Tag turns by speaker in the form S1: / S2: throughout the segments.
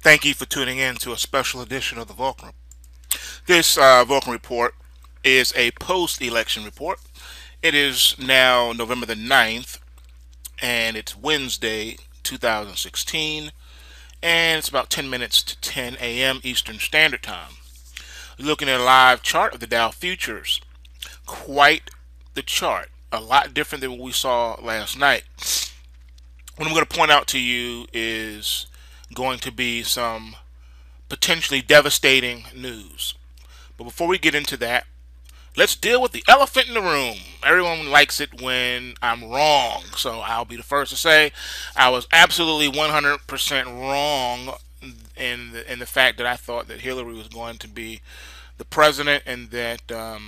S1: Thank you for tuning in to a special edition of the Vulcan. This Vulcan report is a post-election report. It is now November the 9th, and it's Wednesday, 2016, and it's about 10 minutes to 10 a.m. Eastern Standard Time. Looking at a live chart of the Dow Futures. Quite the chart. A lot different than what we saw last night. What I'm going to point out to you is going to be some potentially devastating news. But before we get into that, let's deal with the elephant in the room. Everyone likes it when I'm wrong, so I'll be the first to say I was absolutely 100% wrong in the fact that I thought that Hillary was going to be the president and that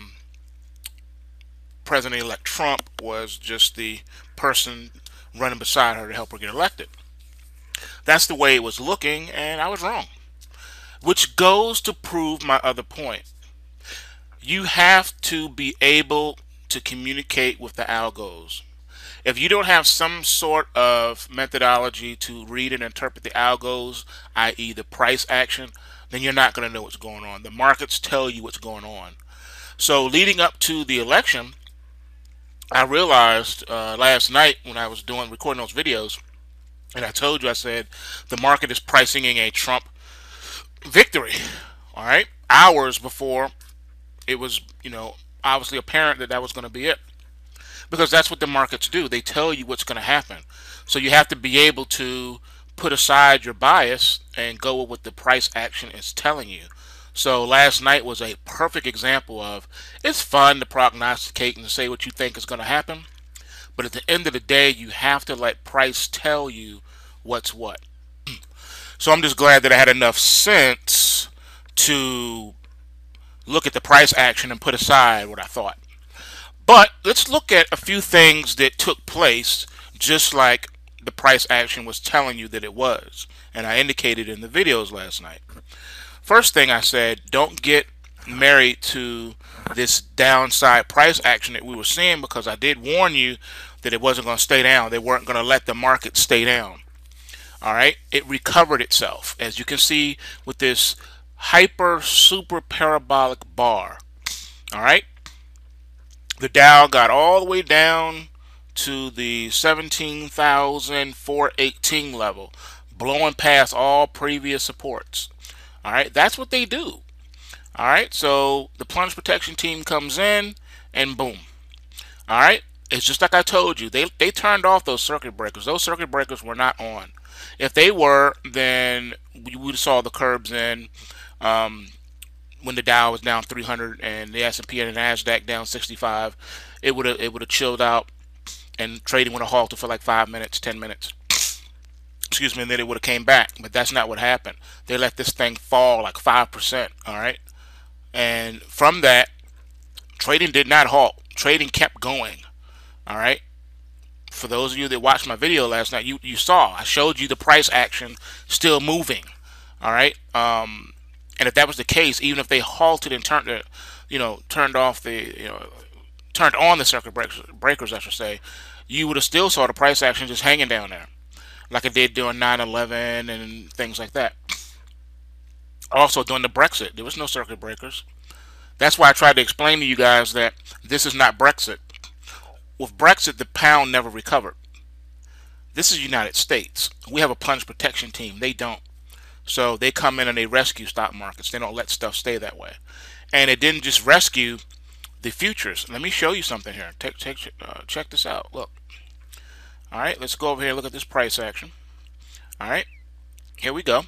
S1: President-elect Trump was just the person running beside her to help her get elected. That's the way it was looking, and I was wrong. Which goes to prove my other point. You have to be able to communicate with the ALGOS. If you don't have some sort of methodology to read and interpret the ALGOS, i.e. the price action, then you're not going to know what's going on. The markets tell you what's going on. So leading up to the election, I realized last night when I was recording those videos, and I told you, I said, the market is pricing in a Trump victory. All right, hours before it was, obviously apparent that that was going to be it, because that's what the markets do. They tell you what's going to happen. So you have to be able to put aside your bias and go with what the price action is telling you. So last night was a perfect example of, it's fun to prognosticate and to say what you think is going to happen, but at the end of the day, you have to let price tell you what's what. So I'm just glad that I had enough sense to look at the price action and put aside what I thought. But let's look at a few things that took place just like the price action was telling you that it was, and I indicated in the videos last night. First thing I said, don't get married to this downside price action that we were seeing, because I did warn you that it wasn't going to stay down. They weren't going to let the market stay down. All right, it recovered itself, as you can see with this hyper super parabolic bar. All right, the Dow got all the way down to the 17,418 level, blowing past all previous supports. All right, that's what they do. All right, so the plunge protection team comes in and boom. All right, it's just like I told you. They turned off those circuit breakers. Those circuit breakers were not on. If they were, then we would have saw the curbs in when the Dow was down 300 and the S&P and the Nasdaq down 65. It would have chilled out and trading would have halted for like 5 minutes, 10 minutes. Excuse me, and then it would have came back. But that's not what happened. They let this thing fall like 5%. All right, and from that, trading did not halt. Trading kept going. All right. For those of you that watched my video last night, you saw I showed you the price action still moving. All right. And if that was the case, even if they halted and turned on the circuit breakers, I should say, you would have still saw the price action just hanging down there, like it did during 9/11 and things like that. Also during the Brexit, there was no circuit breakers. That's why I tried to explain to you guys that this is not Brexit. With Brexit, the pound never recovered. This is United States. We have a plunge protection team. They don't. So they come in and they rescue stock markets. They don't let stuff stay that way. And it didn't just rescue the futures. Let me show you something here. Check this out. Look. All right, let's go over here and look at this price action. All right, here we go.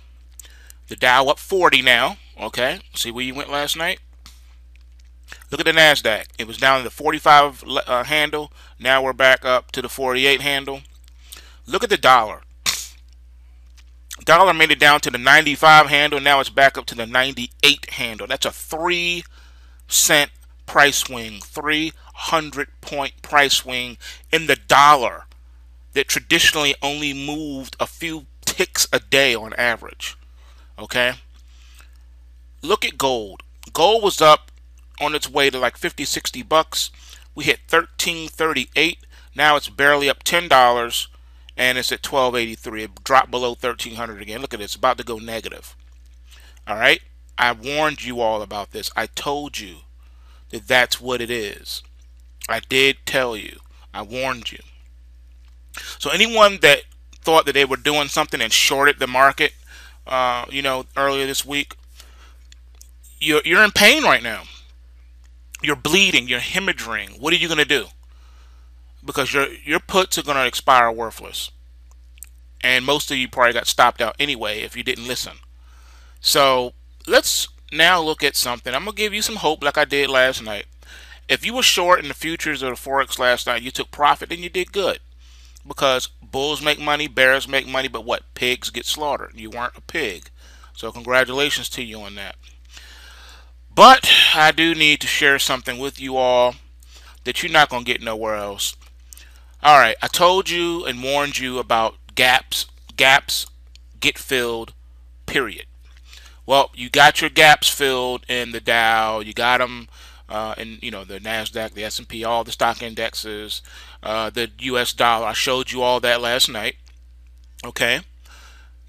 S1: The Dow up 40 now. Okay, see where you went last night? Look at the Nasdaq. It was down to the 45 handle. Now we're back up to the 48 handle. Look at the dollar. Dollar made it down to the 95 handle. Now it's back up to the 98 handle. That's a 3-cent price swing, 300-point price swing in the dollar that traditionally only moved a few ticks a day on average. Okay. Look at gold. Gold was up on its way to like 50, 60 bucks. We hit 13.38. Now it's barely up $10, and it's at 1283. It dropped below 1300 again. Look at it, it's about to go negative. All right, I warned you all about this. I told you that that's what it is. I did tell you. I warned you. So anyone that thought that they were doing something and shorted the market, earlier this week, you're in pain right now. You're bleeding. You're hemorrhaging. What are you going to do? Because your puts are going to expire worthless, and most of you probably got stopped out anyway if you didn't listen. So let's now look at something. I'm going to give you some hope like I did last night. If you were short in the futures or the forex last night, you took profit, then you did good. Because bulls make money, bears make money, but what? Pigs get slaughtered. You weren't a pig. So congratulations to you on that. But I do need to share something with you all that you're not going to get nowhere else. All right, I told you and warned you about gaps. Gaps get filled, period. Well, you got your gaps filled in the Dow. You got them in the Nasdaq, the S&P, all the stock indexes, the U.S. dollar. I showed you all that last night. Okay.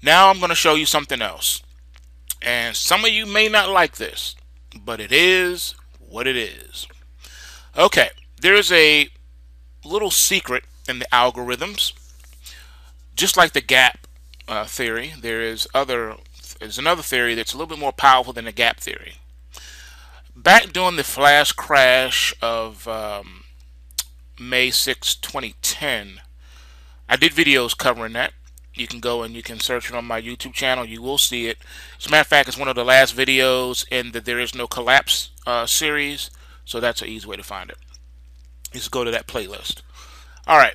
S1: Now I'm going to show you something else. And some of you may not like this, but it is what it is. Okay. There's a little secret in the algorithms. Just like the gap theory, there's another theory that's a little bit more powerful than the gap theory. Back during the flash crash of May 6, 2010, I did videos covering that. You can go and you can search it on my YouTube channel. You will see it. As a matter of fact, it's one of the last videos in the There Is No Collapse series, so that's an easy way to find it. Just go to that playlist. All right.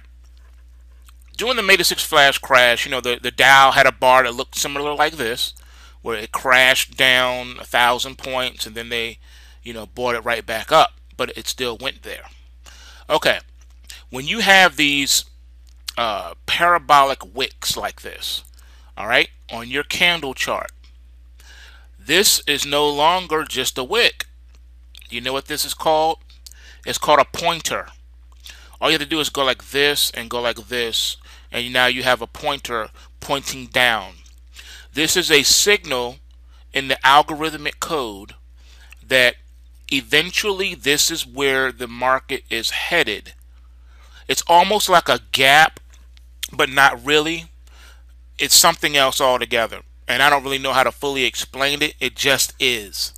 S1: During the May 6 flash crash, the Dow had a bar that looked similar like this, where it crashed down 1,000 points, and then they, brought it right back up, but it still went there. Okay, when you have these parabolic wicks like this, all right, on your candle chart, this is no longer just a wick. You know what this is called? It's called a pointer. All you have to do is go like this and go like this, and now you have a pointer pointing down. This is a signal in the algorithmic code that eventually this is where the market is headed. It's almost like a gap, but not really. It's something else altogether, and I don't really know how to fully explain it. It just is.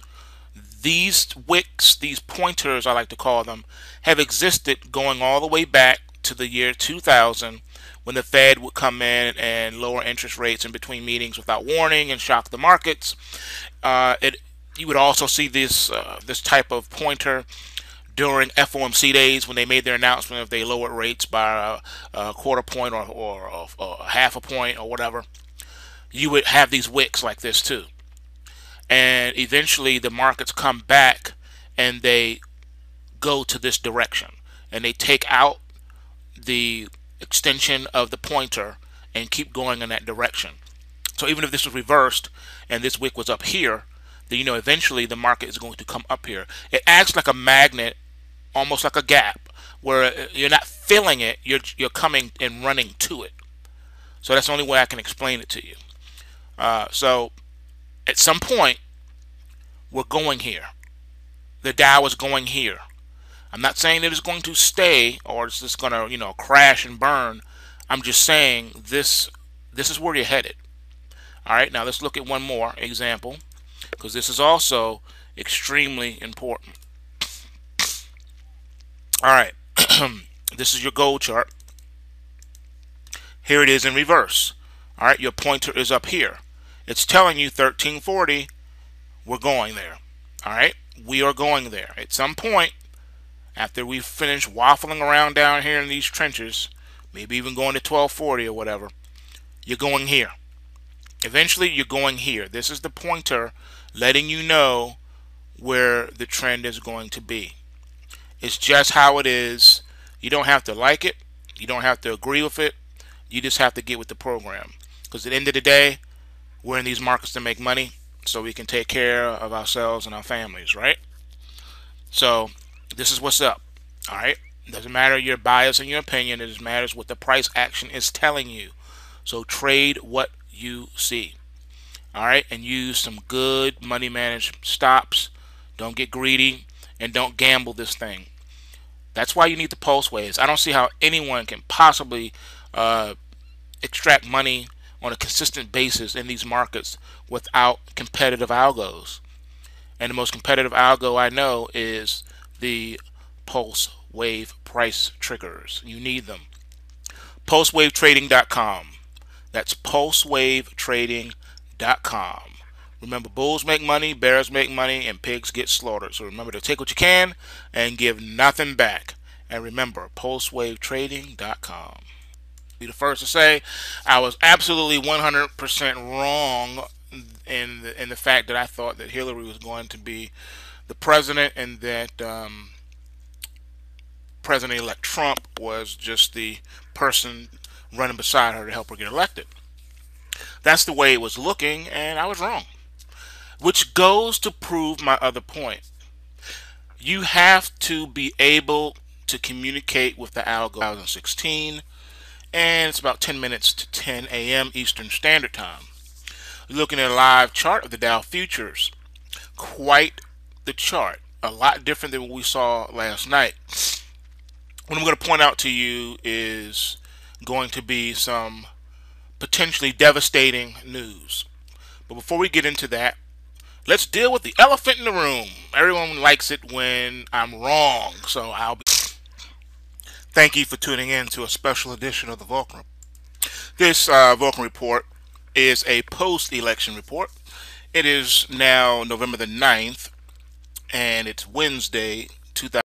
S1: These wicks, these pointers I like to call them, have existed going all the way back to the year 2000, when the Fed would come in and lower interest rates in between meetings without warning and shock the markets. You would also see this type of pointer during FOMC days when they made their announcement if they lowered rates by a quarter point or half a point or whatever. You would have these wicks like this too. And eventually the markets come back and they go to this direction, and they take out the extension of the pointer and keep going in that direction. So even if this was reversed and this wick was up here, then eventually the market is going to come up here. It acts like a magnet, almost like a gap, where you're not feeling it, you're coming and running to it. So that's the only way I can explain it to you. So at some point, we're going here. The Dow is going here. I'm not saying that it's going to stay or it's just going to, crash and burn. I'm just saying this is where you're headed. All right, now let's look at one more example, because this is also extremely important. All right, this is your gold chart. Here it is in reverse. All right, your pointer is up here. It's telling you 1340. We're going there. All right, we are going there. At some point, after we finish waffling around down here in these trenches, maybe even going to 1240 or whatever, you're going here. Eventually, you're going here. This is the pointer letting you know where the trend is going to be. It's just how it is. You don't have to like it. You don't have to agree with it. You just have to get with the program. Because at the end of the day, we're in these markets to make money so we can take care of ourselves and our families, right? So this is what's up. All right. It doesn't matter your bias and your opinion. It just matters what the price action is telling you. So trade what you see. All right, and use some good money managed stops. Don't get greedy and don't gamble this thing. That's why you need the pulse waves. I don't see how anyone can possibly extract money on a consistent basis in these markets without competitive algos. And the most competitive algo I know is the pulse wave price triggers. You need them. Pulsewavetrading.com. That's pulsewavetrading.com. Remember, bulls make money, bears make money, and pigs get slaughtered. So remember to take what you can and give nothing back. And remember, pulsewavetrading.com. Be the first to say I was absolutely 100% wrong in the fact that I thought that Hillary was going to be the president, and that President-elect Trump was just the person running beside her to help her get elected. That's the way it was looking, and I was wrong. Which goes to prove my other point. You have to be able to communicate with the ALGOS 2016, and it's about 10 minutes to 10 a.m. Eastern Standard Time. Looking at a live chart of the Dow Futures. Quite the chart. A lot different than what we saw last night. What I'm going to point out to you is going to be some potentially devastating news. But before we get into that, let's deal with the elephant in the room. Everyone likes it when I'm wrong, so I'll be... Thank you for tuning in to a special edition of the Vulcan. This Vulcan Report is a post-election report. It is now November the 9th, and it's Wednesday, 2000.